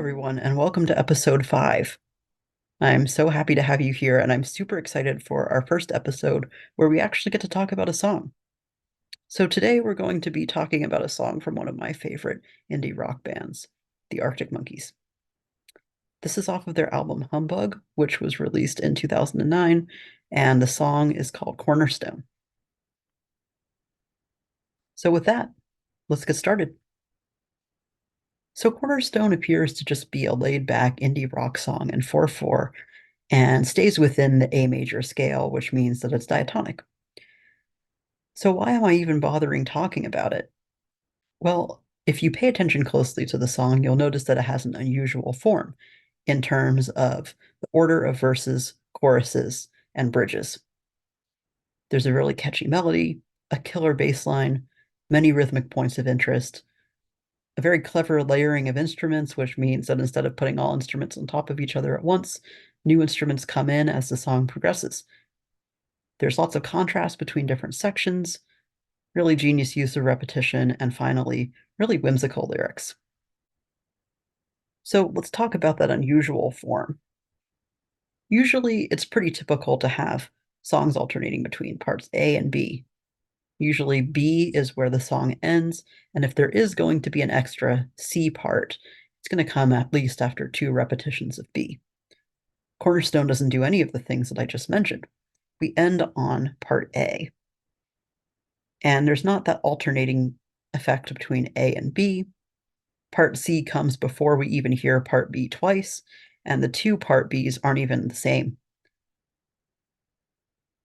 everyone, and welcome to episode 5. I'm so happy to have you here, and I'm super excited for our first episode where we actually get to talk about a song. So today we're going to be talking about a song from one of my favorite indie rock bands, the Arctic Monkeys. This is off of their album Humbug, which was released in 2009, and the song is called Cornerstone. So with that, let's get started. So Cornerstone appears to just be a laid-back indie rock song in 4/4 and stays within the A major scale, which means that it's diatonic. So why am I even bothering talking about it? Well, if you pay attention closely to the song, you'll notice that it has an unusual form in terms of the order of verses, choruses, and bridges. There's a really catchy melody, a killer bass line, many rhythmic points of interest, a very clever layering of instruments, which means that instead of putting all instruments on top of each other at once, new instruments come in as the song progresses. There's lots of contrast between different sections, really genius use of repetition, and finally, really whimsical lyrics. So let's talk about that unusual form. Usually, it's pretty typical to have songs alternating between parts A and B. Usually, B is where the song ends, and if there is going to be an extra C part, it's going to come at least after 2 repetitions of B. Cornerstone doesn't do any of the things that I just mentioned. We end on part A. And there's not that alternating effect between A and B. Part C comes before we even hear part B twice, and the 2 part Bs aren't even the same.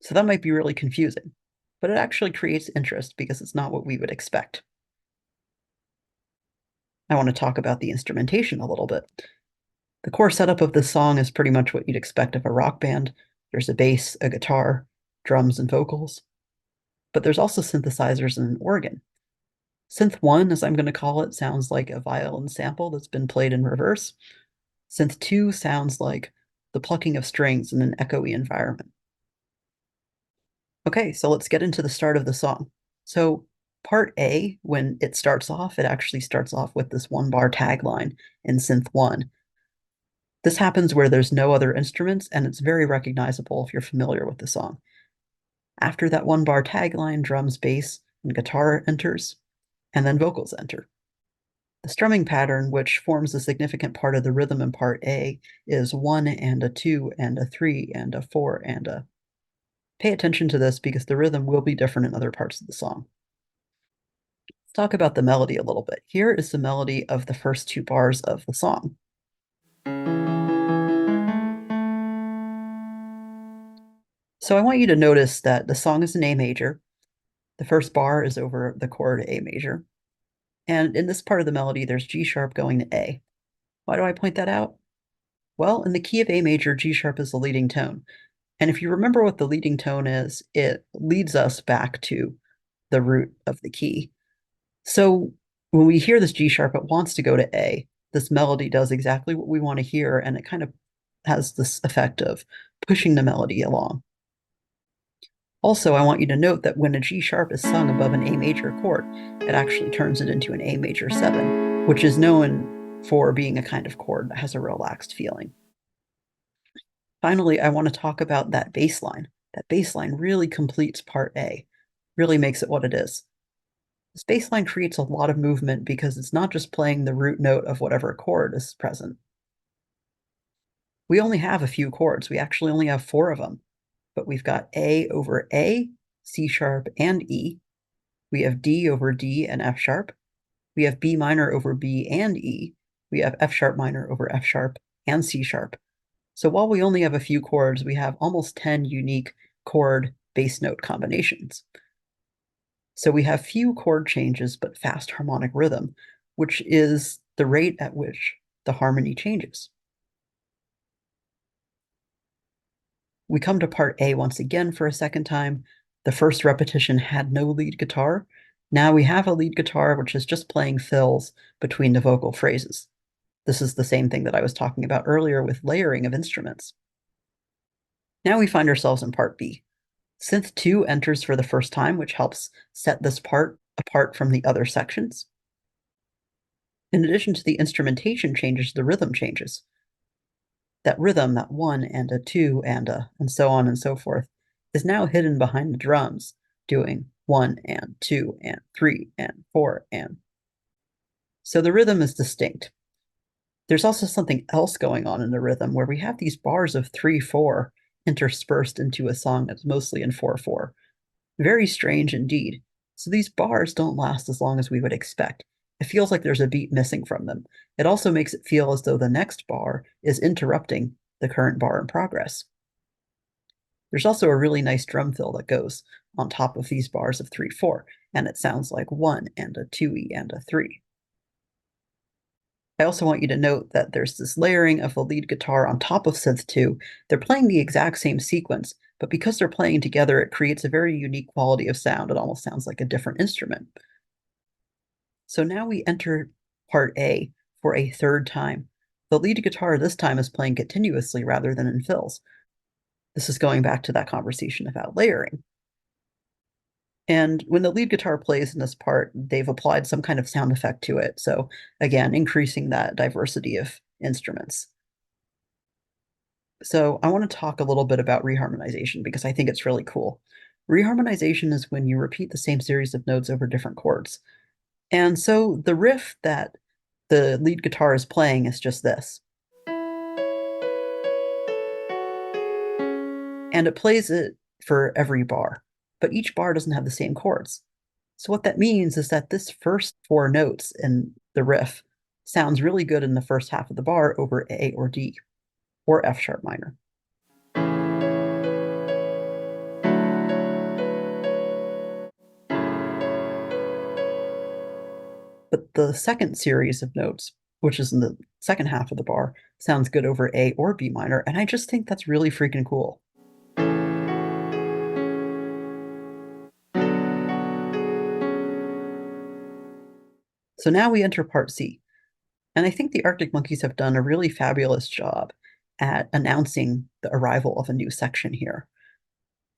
So that might be really confusing, but it actually creates interest because it's not what we would expect. I want to talk about the instrumentation a little bit. The core setup of this song is pretty much what you'd expect of a rock band. There's a bass, a guitar, drums, and vocals. But there's also synthesizers and an organ. Synth 1, as I'm going to call it, sounds like a violin sample that's been played in reverse. Synth 2 sounds like the plucking of strings in an echoey environment. Okay, so let's get into the start of the song. So part A, when it starts off, it actually starts off with this 1-bar tagline in Synth 1. This happens where there's no other instruments, and it's very recognizable if you're familiar with the song. After that 1-bar tagline, drums, bass, and guitar enters, and then vocals enter. The strumming pattern, which forms a significant part of the rhythm in part A, is 1 and a 2 and a 3 and a 4 and a. Pay attention to this because the rhythm will be different in other parts of the song. Let's talk about the melody a little bit. Here is the melody of the first 2 bars of the song. So I want you to notice that the song is in A major. The first bar is over the chord A major. And in this part of the melody, there's G sharp going to A. Why do I point that out? Well, in the key of A major, G sharp is the leading tone. And if you remember what the leading tone is, it leads us back to the root of the key. So when we hear this G sharp, it wants to go to A. This melody does exactly what we want to hear, and it kind of has this effect of pushing the melody along. Also, I want you to note that when a G sharp is sung above an A major chord, it actually turns it into an A major 7, which is known for being a kind of chord that has a relaxed feeling. Finally, I want to talk about that bass line. That bass line really completes part A, really makes it what it is. This bass line creates a lot of movement because it's not just playing the root note of whatever chord is present. We only have a few chords. We actually only have 4 of them, but we've got A over A, C sharp, and E. We have D over D and F sharp. We have B minor over B and E. We have F sharp minor over F sharp and C sharp. So while we only have a few chords, we have almost 10 unique chord bass note combinations. So we have few chord changes, but fast harmonic rhythm, which is the rate at which the harmony changes. We come to part A once again for a second time. The first repetition had no lead guitar. Now we have a lead guitar, which is just playing fills between the vocal phrases. This is the same thing that I was talking about earlier with layering of instruments. Now we find ourselves in part B. Synth 2 enters for the first time, which helps set this part apart from the other sections. In addition to the instrumentation changes, the rhythm changes. That rhythm, that one and a two and so on and so forth, is now hidden behind the drums, doing one and two and three and four and. So the rhythm is distinct. There's also something else going on in the rhythm where we have these bars of 3/4 interspersed into a song that's mostly in 4/4. Very strange indeed. So these bars don't last as long as we would expect. It feels like there's a beat missing from them. It also makes it feel as though the next bar is interrupting the current bar in progress. There's also a really nice drum fill that goes on top of these bars of 3/4, and it sounds like one and a 2E and a 3. I also want you to note that there's this layering of the lead guitar on top of synth 2. They're playing the exact same sequence, but because they're playing together, it creates a very unique quality of sound. It almost sounds like a different instrument. So now we enter part A for a third time. The lead guitar this time is playing continuously rather than in fills. This is going back to that conversation about layering. And when the lead guitar plays in this part, they've applied some kind of sound effect to it. So again, increasing that diversity of instruments. So I want to talk a little bit about reharmonization because I think it's really cool. Reharmonization is when you repeat the same series of notes over different chords. And so the riff that the lead guitar is playing is just this. And it plays it for every bar, but each bar doesn't have the same chords. So what that means is that this first four notes in the riff sounds really good in the first half of the bar over A or D or F sharp minor. But the second series of notes, which is in the second half of the bar, sounds good over A or B minor, and I just think that's really freaking cool. So now we enter part C. And I think the Arctic Monkeys have done a really fabulous job at announcing the arrival of a new section here.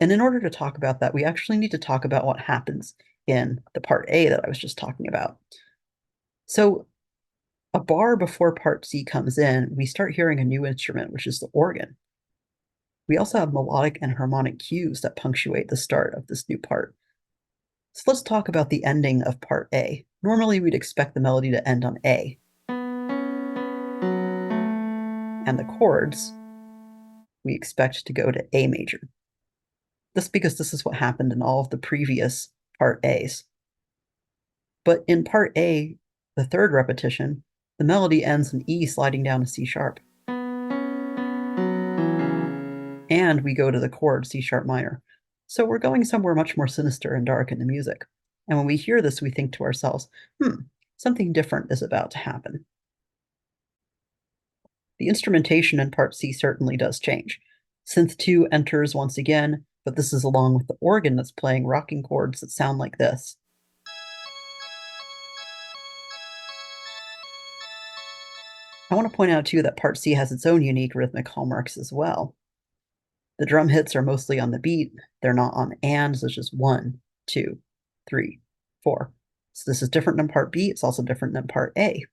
And in order to talk about that, we actually need to talk about what happens in the part A that I was just talking about. So a bar before part C comes in, we start hearing a new instrument, which is the organ. We also have melodic and harmonic cues that punctuate the start of this new part. So let's talk about the ending of part A. Normally, we'd expect the melody to end on A, and the chords we expect to go to A major. That's because this is what happened in all of the previous part A's. But in part A, the third repetition, the melody ends in E sliding down to C sharp. And we go to the chord C sharp minor. So we're going somewhere much more sinister and dark in the music. And when we hear this, we think to ourselves, something different is about to happen. The instrumentation in part C certainly does change. Synth 2 enters once again, but this is along with the organ that's playing rocking chords that sound like this. I want to point out too that part C has its own unique rhythmic hallmarks as well. The drum hits are mostly on the beat. They're not on ands, it's just 1, 2, 3, 4. So this is different than part B. It's also different than part A.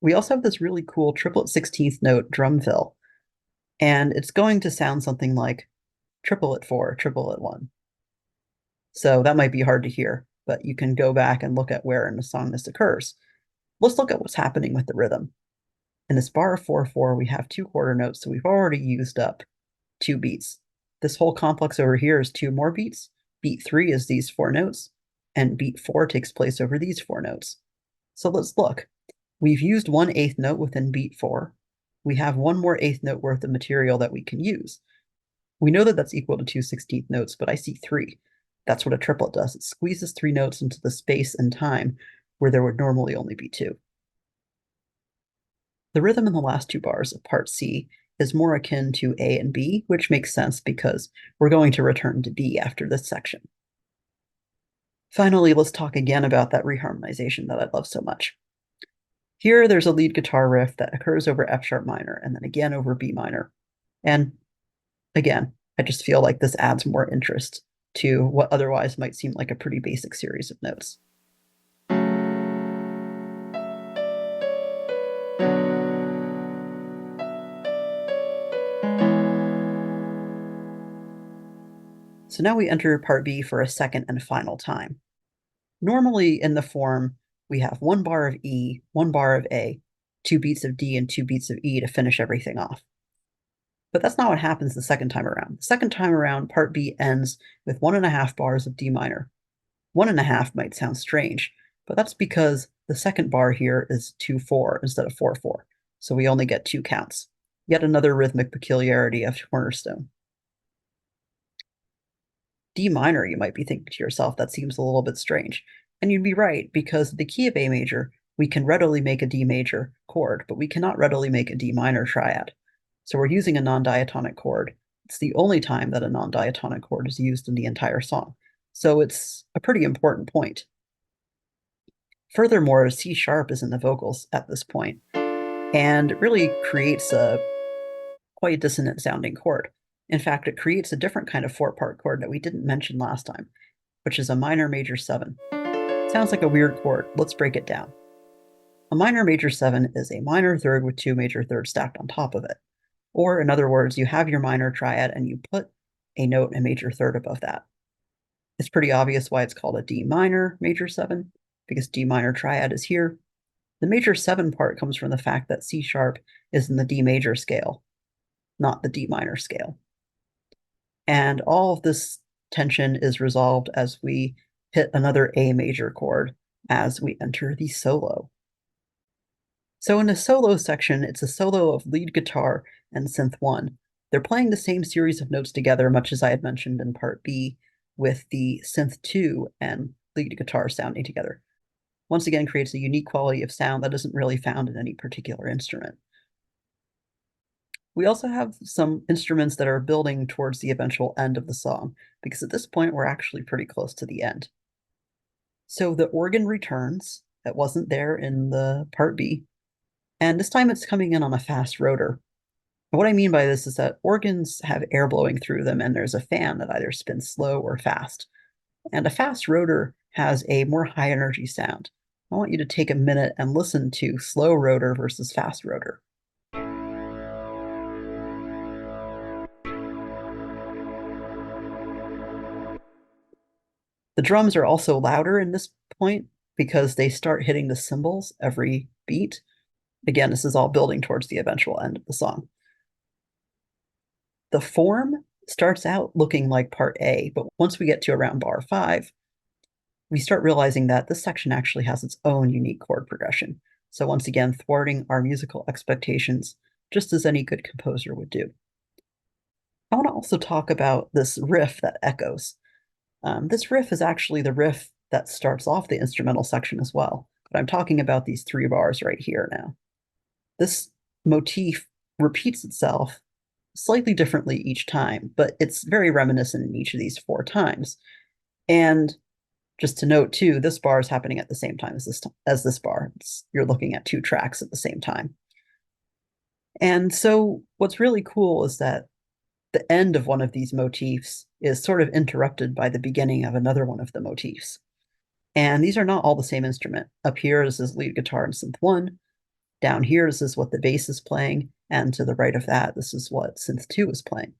We also have this really cool triplet 16th note drum fill, and it's going to sound something like triplet 4, triplet 1. So that might be hard to hear, but you can go back and look at where in the song this occurs. Let's look at what's happening with the rhythm. In this bar of 4/4, we have two quarter notes, so we've already used up 2 beats. This whole complex over here is 2 more beats. Beat 3 is these 4 notes, and beat 4 takes place over these 4 notes. So let's look. We've used 1/8 note within beat 4. We have 1 more eighth note worth of material that we can use. We know that that's equal to 2/16 notes, but I see 3. That's what a triplet does. It squeezes 3 notes into the space and time where there would normally only be 2. The rhythm in the last 2 bars of part C is more akin to A and B, which makes sense because we're going to return to B after this section. Finally, let's talk again about that reharmonization that I love so much. Here, there's a lead guitar riff that occurs over F sharp minor and then again over B minor. And again, I just feel like this adds more interest to what otherwise might seem like a pretty basic series of notes. So now we enter part B for a second and final time. Normally in the form, we have one bar of E, one bar of A, 2 beats of D, and 2 beats of E to finish everything off. But that's not what happens the second time around. The second time around, part B ends with 1.5 bars of D minor. 1.5 might sound strange, but that's because the second bar here is 2/4 instead of 4/4. So we only get 2 counts. Yet another rhythmic peculiarity of Cornerstone. D minor, you might be thinking to yourself, that seems a little bit strange. And you'd be right, because the key of A major, we can readily make a D major chord, but we cannot readily make a D minor triad. So we're using a non-diatonic chord. It's the only time that a non-diatonic chord is used in the entire song. So it's a pretty important point. Furthermore, C sharp is in the vocals at this point, and it really creates a quite dissonant sounding chord. In fact, it creates a different kind of 4-part chord that we didn't mention last time, which is a minor major 7. Sounds like a weird chord. Let's break it down. A minor major 7 is a minor third with 2 major thirds stacked on top of it. Or in other words, you have your minor triad and you put a note and major third above that. It's pretty obvious why it's called a D minor major 7, because D minor triad is here. The major 7 part comes from the fact that C sharp is in the D major scale, not the D minor scale. And all of this tension is resolved as we hit another A major chord as we enter the solo. So in a solo section, it's a solo of lead guitar and synth 1. They're playing the same series of notes together, much as I had mentioned in part B, with the synth 2 and lead guitar sounding together. Once again, creates a unique quality of sound that isn't really found in any particular instrument. We also have some instruments that are building towards the eventual end of the song, because at this point, we're actually pretty close to the end. So the organ returns. That wasn't there in the part B. And this time it's coming in on a fast rotor. And what I mean by this is that organs have air blowing through them, and there's a fan that either spins slow or fast. And a fast rotor has a more high energy sound. I want you to take a minute and listen to slow rotor versus fast rotor. The drums are also louder in this point because they start hitting the cymbals every beat. Again, this is all building towards the eventual end of the song. The form starts out looking like part A, but once we get to around bar 5, we start realizing that this section actually has its own unique chord progression. So once again, thwarting our musical expectations, just as any good composer would do. I want to also talk about this riff that echoes. This riff is actually the riff that starts off the instrumental section as well, but I'm talking about these 3 bars right here now. This motif repeats itself slightly differently each time, but it's very reminiscent in each of these 4 times. And just to note too, this bar is happening at the same time as this bar. You're looking at 2 tracks at the same time. And so what's really cool is that the end of one of these motifs is sort of interrupted by the beginning of another one of the motifs. And these are not all the same instrument. Up here, this is lead guitar and synth 1. Down here, this is what the bass is playing. And to the right of that, this is what synth 2 is playing.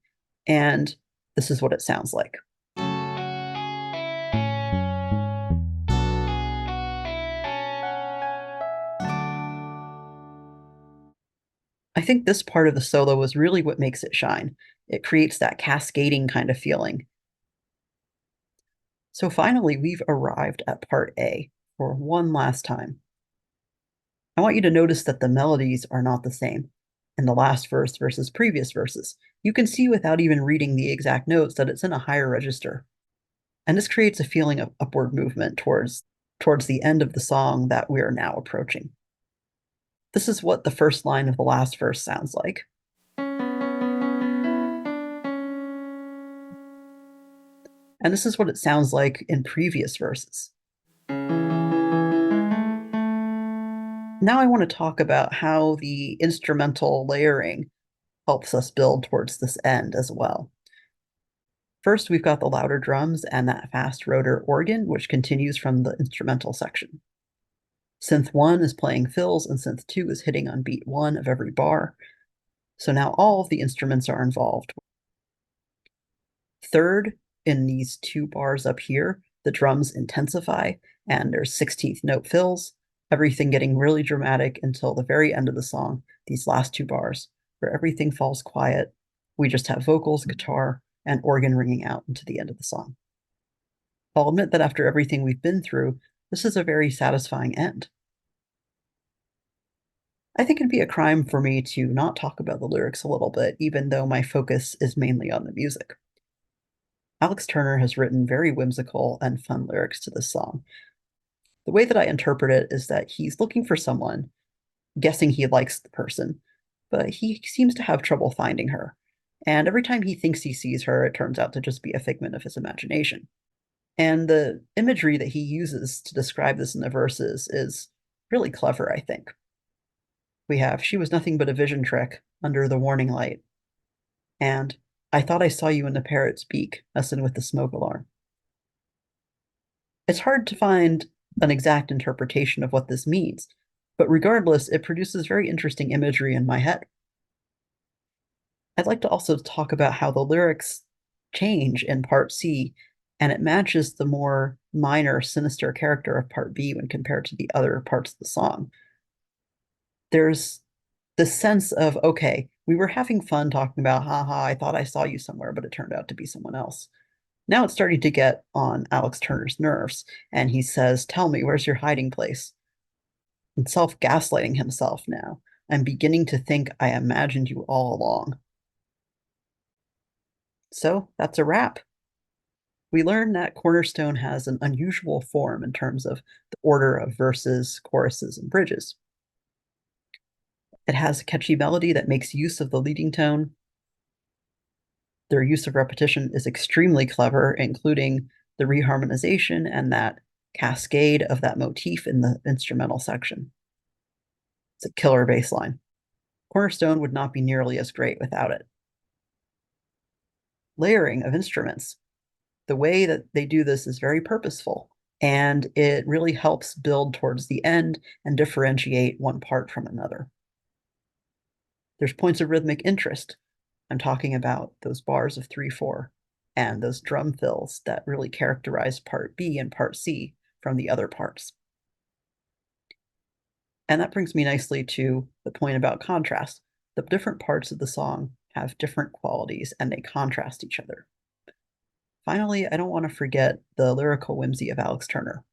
And this is what it sounds like. I think this part of the solo is really what makes it shine. It creates that cascading kind of feeling. So finally, we've arrived at part A for one last time. I want you to notice that the melodies are not the same in the last verse versus previous verses. You can see without even reading the exact notes that it's in a higher register. And this creates a feeling of upward movement towards the end of the song that we are now approaching. This is what the first line of the last verse sounds like. And this is what it sounds like in previous verses. Now I want to talk about how the instrumental layering helps us build towards this end as well. First, we've got the louder drums and that fast rotor organ, which continues from the instrumental section. Synth 1 is playing fills, and synth 2 is hitting on beat 1 of every bar. So now all of the instruments are involved. Third, in these two bars up here, the drums intensify and there's 16th note fills, everything getting really dramatic until the very end of the song, these last two bars, where everything falls quiet. We just have vocals, guitar, and organ ringing out into the end of the song. I'll admit that after everything we've been through, this is a very satisfying end. I think it'd be a crime for me to not talk about the lyrics a little bit, even though my focus is mainly on the music. Alex Turner has written very whimsical and fun lyrics to this song. The way that I interpret it is that he's looking for someone, guessing he likes the person, but he seems to have trouble finding her. And every time he thinks he sees her, it turns out to just be a figment of his imagination. And the imagery that he uses to describe this in the verses is really clever, I think. We have, she was nothing but a vision trick under the warning light. And I thought I saw you in the parrot's beak, messing with the smoke alarm. It's hard to find an exact interpretation of what this means, but regardless, it produces very interesting imagery in my head. I'd like to also talk about how the lyrics change in part C, and it matches the more minor, sinister character of part B when compared to the other parts of the song. There's the sense of, okay, we were having fun talking about, haha, I thought I saw you somewhere, but it turned out to be someone else. Now it's starting to get on Alex Turner's nerves, and he says, tell me, where's your hiding place? And self-gaslighting himself now. I'm beginning to think I imagined you all along. So that's a wrap. We learn that Cornerstone has an unusual form in terms of the order of verses, choruses, and bridges. It has a catchy melody that makes use of the leading tone. Their use of repetition is extremely clever, including the reharmonization and that cascade of that motif in the instrumental section. It's a killer bass line. Cornerstone would not be nearly as great without it. Layering of instruments. The way that they do this is very purposeful, and it really helps build towards the end and differentiate one part from another. There's points of rhythmic interest. I'm talking about those bars of 3/4 and those drum fills that really characterize part B and part C from the other parts. And that brings me nicely to the point about contrast. The different parts of the song have different qualities and they contrast each other. Finally, I don't want to forget the lyrical whimsy of Alex Turner.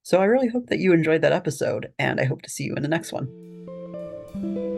So I really hope that you enjoyed that episode, and I hope to see you in the next one.